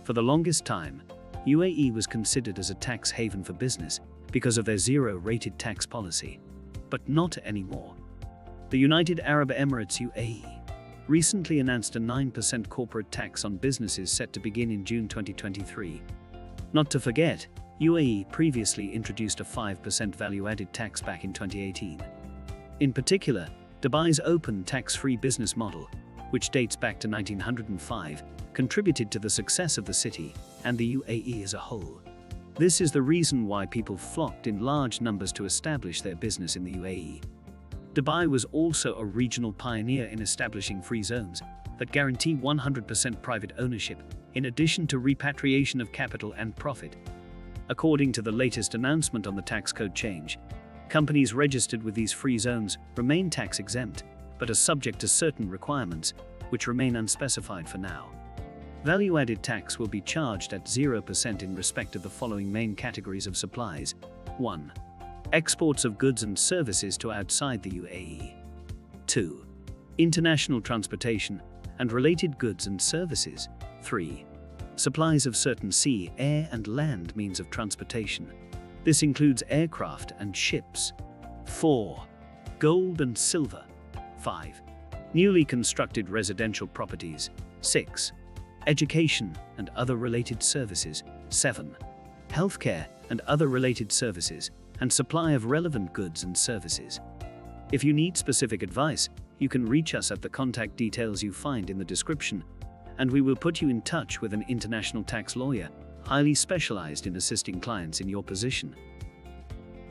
For the longest time, UAE was considered as a tax haven for business because of their zero-rated tax policy. But not anymore. The United Arab Emirates UAE recently announced a 9% corporate tax on businesses set to begin in June 2023. Not to forget, UAE previously introduced a 5% value-added tax back in 2018. In particular, Dubai's open tax-free business model, which dates back to 1905, contributed to the success of the city and the UAE as a whole. This is the reason why people flocked in large numbers to establish their business in the UAE. Dubai was also a regional pioneer in establishing free zones that guarantee 100% private ownership, in addition to repatriation of capital and profit. According to the latest announcement on the tax code change, companies registered with these free zones remain tax-exempt, but are subject to certain requirements, which remain unspecified for now. Value-added tax will be charged at 0% in respect of the following main categories of supplies. 1. Exports of goods and services to outside the UAE. 2. International transportation and related goods and services. 3. Supplies of certain sea, air, and land means of transportation. This includes aircraft and ships. 4. Gold and silver. 5. Newly constructed residential properties. 6. Education and other related services. 7. Healthcare and other related services, and supply of relevant goods and services. If you need specific advice, you can reach us at the contact details you find in the description, and we will put you in touch with an international tax lawyer, highly specialized in assisting clients in your position.